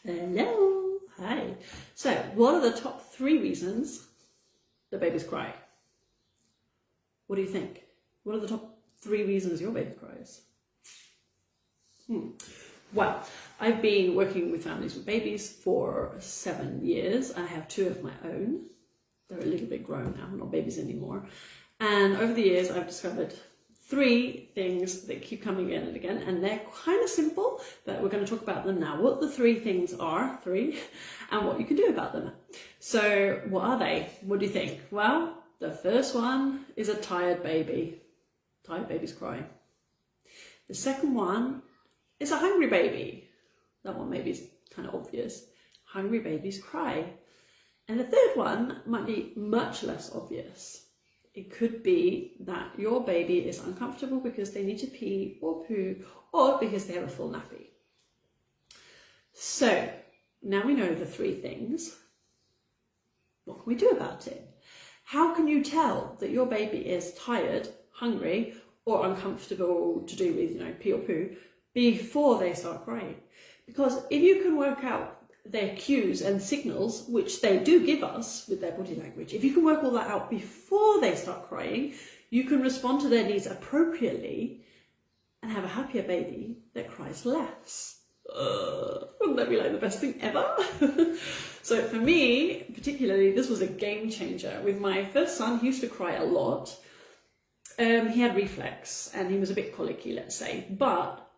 Hello, hi. So, what are the top 3 reasons that babies cry? What do you think? What are the top 3 reasons your baby cries? Well, I've been working with families with babies for 7 years. I have 2 of my own. They're a little bit grown now, not babies anymore. And over the years, I've discovered 3 things that keep coming again and again, and they're kind of simple, but we're going to talk about them now. What the 3 things are, 3, and what you can do about them. So what are they? What do you think? Well, the first one is a tired baby. Tired babies cry. The second one is a hungry baby. That one maybe is kind of obvious. Hungry babies cry. And the third one might be much less obvious. It could be that your baby is uncomfortable because they need to pee or poo, or because they have a full nappy. So now we know the 3 things. What can we do about it? How can you tell that your baby is tired, hungry, or uncomfortable to do with, pee or poo before they start crying? Because if you can work out their cues and signals, which they do give us with their body language, if you can work all that out before they start crying, you can respond to their needs appropriately and have a happier baby that cries less. Wouldn't that be like the best thing ever? So for me, particularly, this was a game changer. With my first son, he used to cry a lot. He had reflux and he was a bit colicky, let's say. But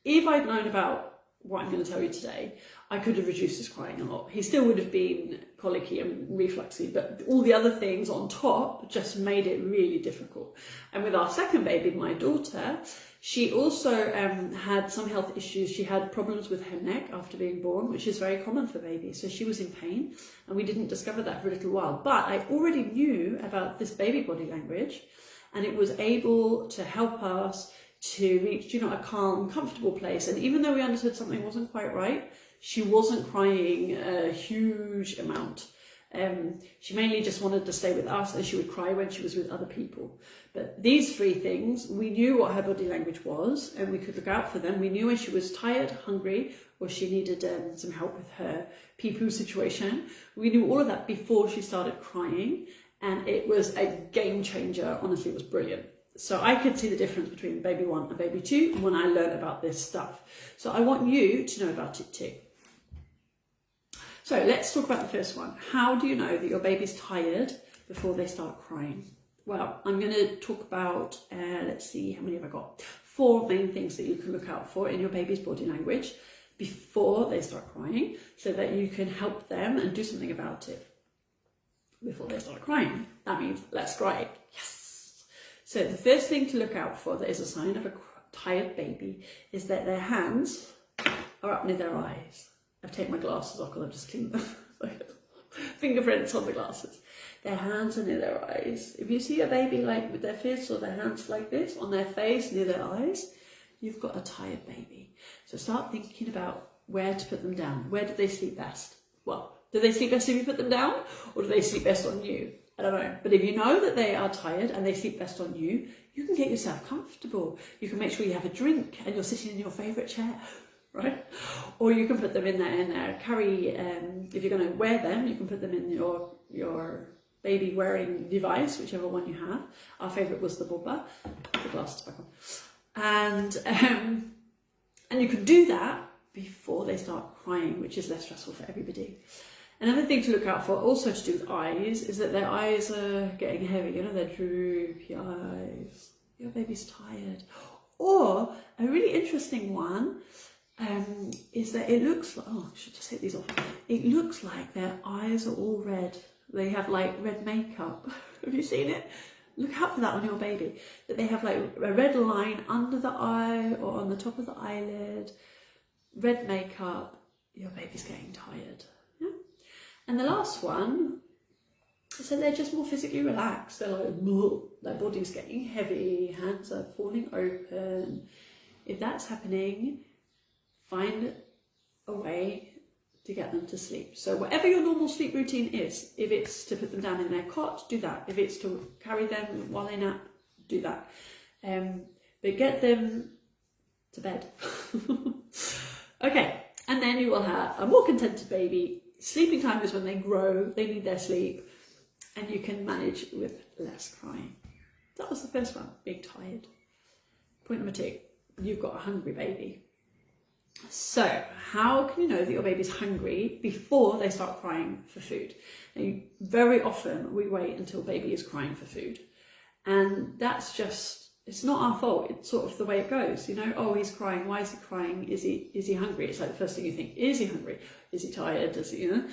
if I'd known about what I'm going to tell you today, I could have reduced his crying a lot. He still would have been colicky and refluxy, but all the other things on top just made it really difficult. And with our second baby, my daughter, she also had some health issues. She had problems with her neck after being born, which is very common for babies. So she was in pain, and we didn't discover that for a little while. But I already knew about this baby body language, and it was able to help us to reach, a calm, comfortable place. And even though we understood something wasn't quite right, she wasn't crying a huge amount. She mainly just wanted to stay with us, and she would cry when she was with other people. But these 3 things, we knew what her body language was, and we could look out for them. We knew when she was tired, hungry, or she needed some help with her pee-poo situation. We knew all of that before she started crying, and it was a game changer. Honestly, it was brilliant. So I could see the difference between baby 1 and baby 2 when I learned about this stuff. So I want you to know about it too. So let's talk about the first one. How do you know that your baby's tired before they start crying? Well, I'm going to talk about, let's see, how many have I got? 4 main things that you can look out for in your baby's body language before they start crying, so that you can help them and do something about it before they start crying. That means let's cry. Yes. So the first thing to look out for that is a sign of a tired baby is that their hands are up near their eyes. I've taken my glasses off because I've just cleaned them. Fingerprints on the glasses. Their hands are near their eyes. If you see a baby like with their fists or their hands like this on their face near their eyes, you've got a tired baby. So start thinking about where to put them down. Where do they sleep best? Well, do they sleep best if you put them down, or do they sleep best on you? I don't know. But if you know that they are tired and they sleep best on you, you can get yourself comfortable. You can make sure you have a drink and you're sitting in your favourite chair, right? Or you can put them in their carry, if you're going to wear them, you can put them in your baby wearing device, whichever one you have. Our favourite was the bubba. Put the glasses back on. And you can do that before they start crying, which is less stressful for everybody. Another thing to look out for, also to do with eyes, is that their eyes are getting heavy. They're droopy eyes. Your baby's tired. Or a really interesting one is that it looks like, I should just take these off. It looks like their eyes are all red. They have like red makeup. Have you seen it? Look out for that on your baby. That they have like a red line under the eye or on the top of the eyelid. Red makeup. Your baby's getting tired. And the last one is that they're just more physically relaxed. They're like, their body's getting heavy, hands are falling open. If that's happening, find a way to get them to sleep. So whatever your normal sleep routine is, if it's to put them down in their cot, do that. If it's to carry them while they nap, do that. But get them to bed. Okay. And then you will have a more contented baby. Sleeping time is when they grow, they need their sleep, and you can manage with less crying. That was the first one, being tired. Point number 2, you've got a hungry baby. So how can you know that your baby's hungry before they start crying for food? And very often we wait until baby is crying for food. And that's just, it's not our fault. It's sort of the way it goes. You know, oh, he's crying. Why is he crying? Is he hungry? It's like the first thing you think, is he hungry? Is he tired? Does he, you know?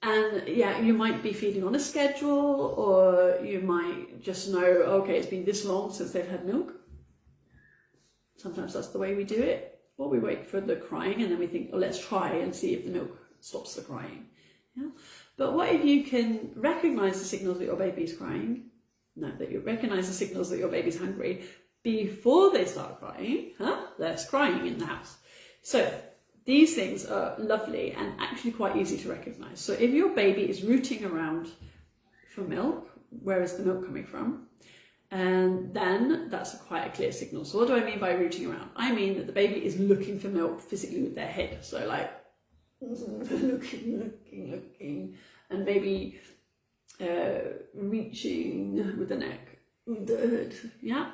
And yeah, you might be feeding on a schedule, or you might just know, okay, it's been this long since they've had milk. Sometimes that's the way we do it. Or we wait for the crying and then we think, oh, let's try and see if the milk stops the crying. Yeah? But what if you can recognize the signals that your baby's crying? No, that you recognize the signals that your baby's hungry before they start crying. There's crying in the house. So these things are lovely and actually quite easy to recognize. So if your baby is rooting around for milk, where is the milk coming from? And then that's quite a clear signal. So what do I mean by rooting around? I mean that the baby is looking for milk physically with their head. So like looking, and maybe reaching with the neck, with the head, yeah?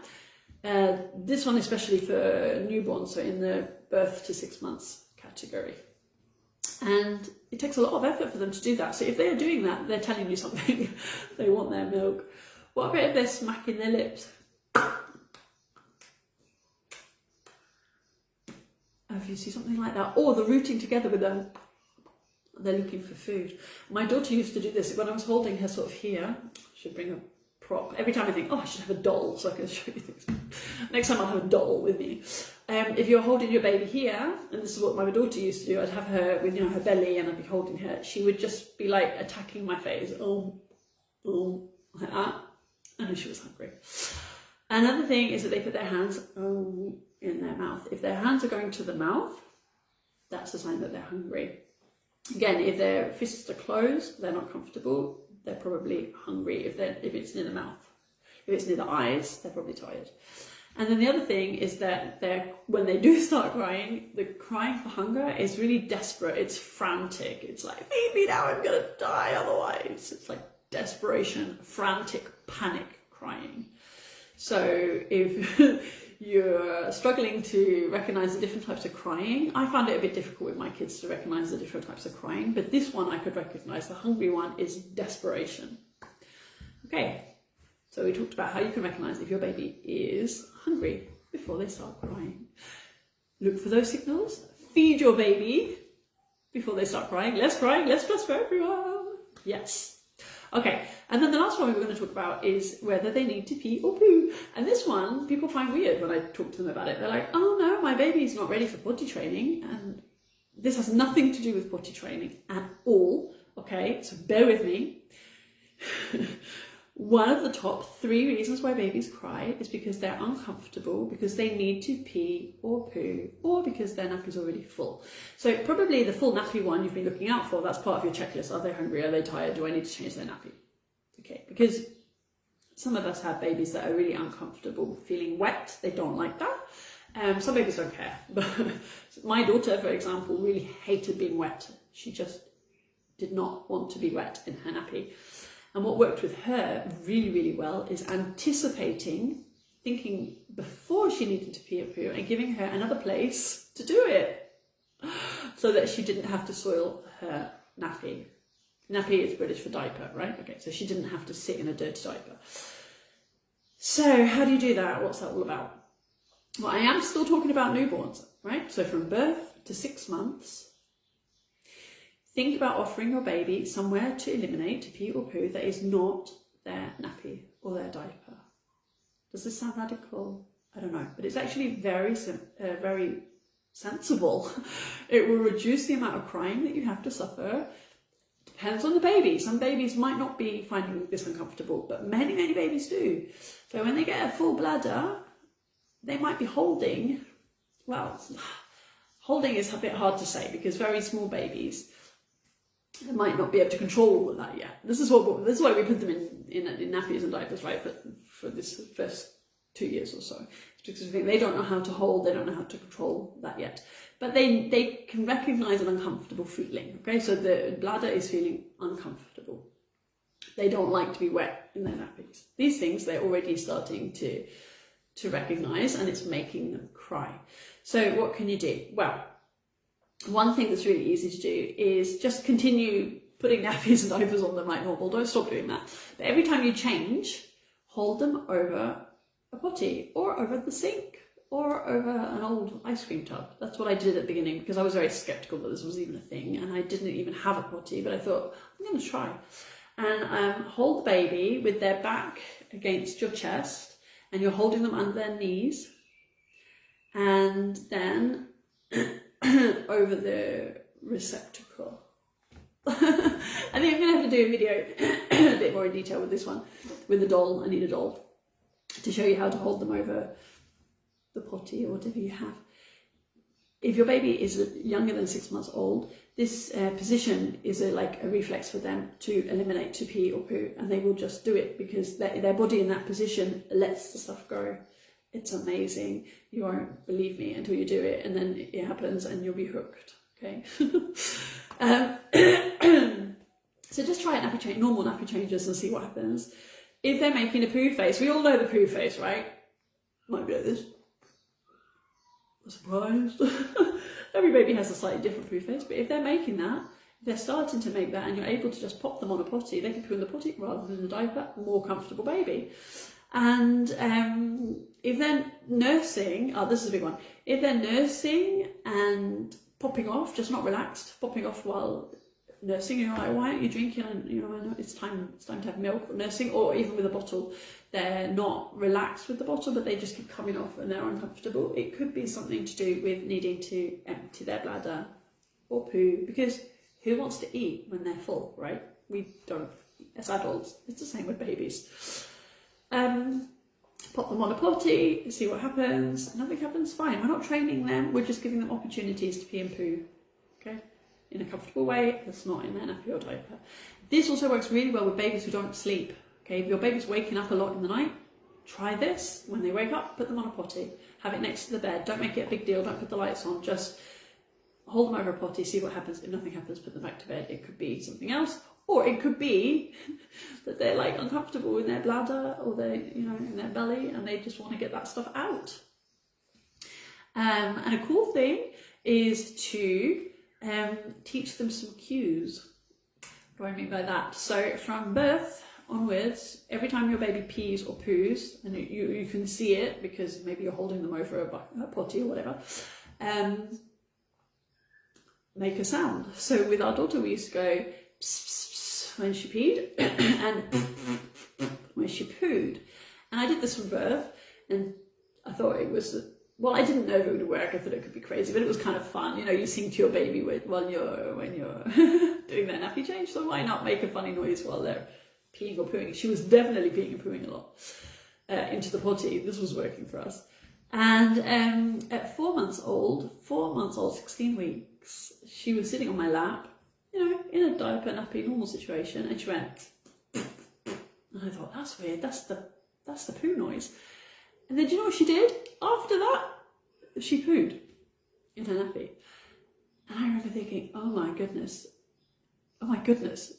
This one especially for newborns, so in the birth to 6 months category. And it takes a lot of effort for them to do that. So if they are doing that, they're telling you something. They want their milk. What about if they're smacking their lips? If you see something like that, or the rooting together with them, they're looking for food. My daughter used to do this when I was holding her sort of here. I should bring a prop. Every time I think, oh, I should have a doll so I can show you things. Next time I'll have a doll with me. If you're holding your baby here, and this is what my daughter used to do, I'd have her with, you know, her belly, and I'd be holding her. She would just be like attacking my face, like that. And she was hungry. Another thing is that they put their hands in their mouth. If their hands are going to the mouth, that's a sign that they're hungry. Again, if their fists are closed, they're not comfortable, they're probably hungry. If it's near the mouth. If it's near the eyes, they're probably tired. And then the other thing is that when they do start crying, the crying for hunger is really desperate. It's frantic. It's like, feed me now, I'm going to die otherwise. It's like desperation, frantic, panic crying. So if you're struggling to recognize the different types of crying, I found it a bit difficult with my kids to recognize the different types of crying, but this one I could recognize. The hungry one is desperation. Okay, so we talked about how you can recognize if your baby is hungry before they start crying. Look for those signals. Feed your baby before they start crying. Less crying, less stress for everyone. Yes. Okay, and then the last one we're going to talk about is whether they need to pee or poo. And this one, people find weird when I talk to them about it. They're like, oh no, my baby's not ready for potty training. And this has nothing to do with potty training at all. Okay, so bear with me. One of the top 3 reasons why babies cry is because they're uncomfortable, because they need to pee or poo, or because their nappy's already full. So probably the full nappy one you've been looking out for, that's part of your checklist. Are they hungry? Are they tired? Do I need to change their nappy? Okay, because some of us have babies that are really uncomfortable feeling wet. They don't like that. Some babies don't care. But my daughter, for example, really hated being wet. She just did not want to be wet in her nappy. And what worked with her really, really well is anticipating, thinking before she needed to pee or poo, and giving her another place to do it so that she didn't have to soil her nappy. Nappy is British for diaper, right? Okay, so she didn't have to sit in a dirty diaper. So how do you do that? What's that all about? Well, I am still talking about newborns, right? So from birth to 6 months, think about offering your baby somewhere to eliminate, to pee or poo, that is not their nappy or their diaper. Does this sound radical? I don't know, but it's actually very sensible. It will reduce the amount of crying that you have to suffer. Depends on the baby. Some babies might not be finding this uncomfortable, but many, many babies do. So when they get a full bladder, they might be holding, well, holding is a bit hard to say because very small babies might not be able to control all of that yet. This is why we put them in nappies and diapers, right? For this first 2 years or so. It's because they don't know how to hold, they don't know how to control that yet. But they can recognize an uncomfortable feeling, okay? So the bladder is feeling uncomfortable. They don't like to be wet in their nappies. These things they're already starting to recognize, and it's making them cry. So what can you do? Well, one thing that's really easy to do is just continue putting nappies and diapers on them like normal. Don't stop doing that. But every time you change, hold them over a potty or over the sink or over an old ice cream tub. That's what I did at the beginning because I was very skeptical that this was even a thing, and I didn't even have a potty, but I thought, I'm going to try. And hold the baby with their back against your chest, and you're holding them under their knees, and then over the receptacle. I think I'm going to have to do a video a bit more in detail with this one, with the doll. I need a doll to show you how to hold them over the potty or whatever you have. If your baby is younger than 6 months old, this position is like a reflex for them to eliminate to pee or poo, and they will just do it because their body in that position lets the stuff go. It's amazing. You won't believe me until you do it, and then it happens and you'll be hooked. Okay. So just try normal nappy changes and see what happens. If they're making a poo face, we all know the poo face, right? Might be like this. Surprised. Every baby has a slightly different poo face, but if they're making that, if they're starting to make that and you're able to just pop them on a potty, they can poo in the potty rather than the diaper, more comfortable baby. And if they're nursing, this is a big one, if they're nursing and popping off, just not relaxed, popping off while nursing, you're like, why aren't you drinking? And I know it's time to have milk. Or nursing, or even with a bottle, they're not relaxed with the bottle, but they just keep coming off and they're uncomfortable. It could be something to do with needing to empty their bladder or poo, because who wants to eat when they're full, right? We don't, as adults. It's the same with babies. Pop them on a potty, see what happens. Nothing happens, fine. We're not training them, we're just giving them opportunities to pee and poo, okay? In a comfortable way, that's not in their nappy or diaper. This also works really well with babies who don't sleep. Okay, if your baby's waking up a lot in the night, try this. When they wake up, put them on a potty. Have it next to the bed. Don't make it a big deal. Don't put the lights on. Just hold them over a potty, see what happens. If nothing happens, put them back to bed. It could be something else. Or it could be that they're like uncomfortable in their bladder or they're, in their belly, and they just want to get that stuff out. And a cool thing is to teach them some cues. What do I mean by that? So from birth onwards, every time your baby pees or poos, and you can see it because maybe you're holding them over a potty or whatever, make a sound. So with our daughter, we used to go pss, pss, pss, when she peed and when she pooed. And I did this from birth, and I thought it was, well, I didn't know if it would work. I thought it could be crazy, but it was kind of fun. You sing to your baby when you're doing their nappy change, so why not make a funny noise while they're peeing or pooing? She was definitely peeing and pooing a lot into the potty. This was working for us. And at 4 months old, 16 weeks, she was sitting on my lap, in a diaper, nappy, normal situation, and she went, and I thought, that's weird, that's the poo noise. And then do you know what she did? After that, she pooed in her nappy. And I remember thinking, oh my goodness,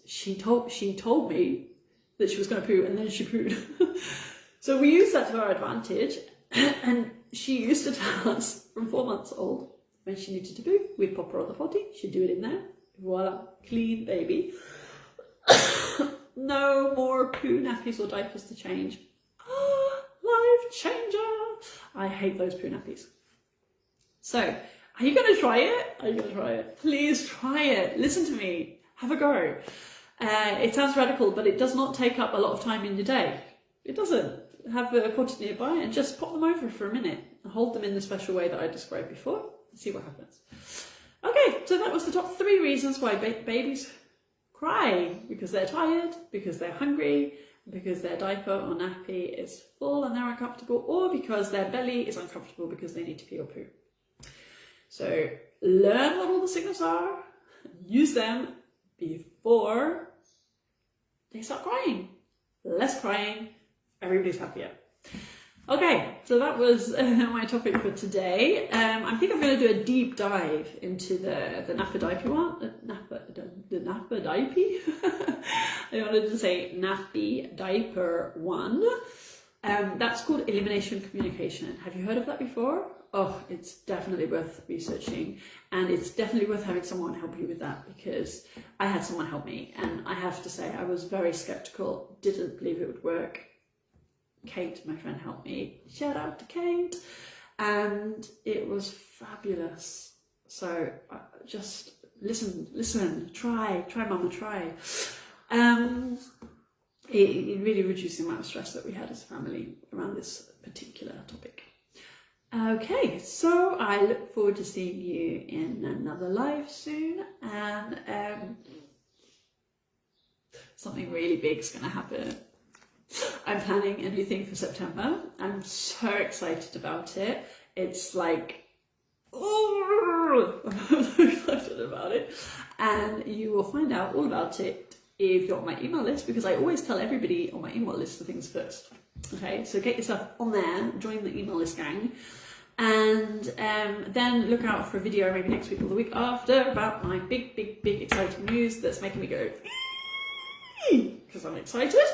she told me that she was going to poo, and then she pooed. So we used that to our advantage, and she used to tell us from 4 months old, when she needed to poo, we'd pop her on the potty, she'd do it in there, voila, clean baby. No more poo nappies or diapers to change. Life changer. I hate those poo nappies. So, are you going to try it? Please try it. Listen to me. Have a go. It sounds radical, but it does not take up a lot of time in your day. It doesn't. Have a potty nearby and just pop them over for a minute and hold them in the special way that I described before and see what happens. Okay, so that was the top 3 reasons why babies cry. Because they're tired, because they're hungry, because their diaper or nappy is full and they're uncomfortable, or because their belly is uncomfortable because they need to pee or poo. So learn what all the signals are, use them before they start crying. Less crying, everybody's happier. Okay, so that was my topic for today. I think I'm going to do a deep dive into the napper diaper one. The napper diaper? I wanted to say nappy diaper one. That's called elimination communication. Have you heard of that before? Oh, it's definitely worth researching, and it's definitely worth having someone help you with that, because I had someone help me, and I have to say I was very skeptical, didn't believe it would work. Kate, my friend, helped me. Shout out to Kate. And it was fabulous. So just listen, try, mama, try. It really reduced the amount of stress that we had as a family around this particular topic. Okay, so I look forward to seeing you in another live soon, and something really big is going to happen. I'm planning a new thing for September. I'm so excited about it. It's like, oh, I'm so excited about it. And you will find out all about it if you're on my email list, because I always tell everybody on my email list the things first. Okay, so get yourself on there, join the email list gang, and then look out for a video maybe next week or the week after about my big exciting news that's making me go, because I'm excited.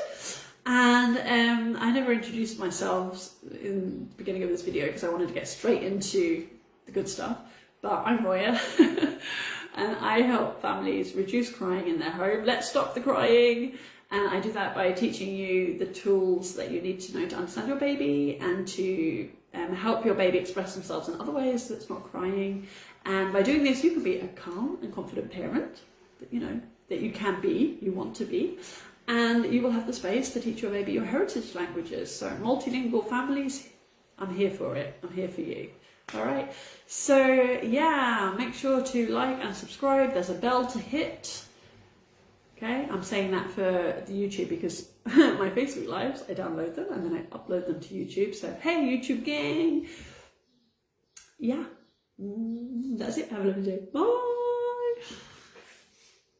And I never introduced myself in the beginning of this video because I wanted to get straight into the good stuff, but I'm Roya and I help families reduce crying in their home. Let's stop the crying, and I do that by teaching you the tools that you need to know to understand your baby and to help your baby express themselves in other ways that's not crying. And by doing this, you can be a calm and confident parent that you can be, you want to be. And you will have the space to teach your baby your heritage languages. So multilingual families, I'm here for it. I'm here for you. All right. So yeah, make sure to like and subscribe. There's a bell to hit. Okay. I'm saying that for the YouTube because my Facebook lives, I download them and then I upload them to YouTube. So hey, YouTube gang. Yeah. That's it. Have a lovely day. Bye.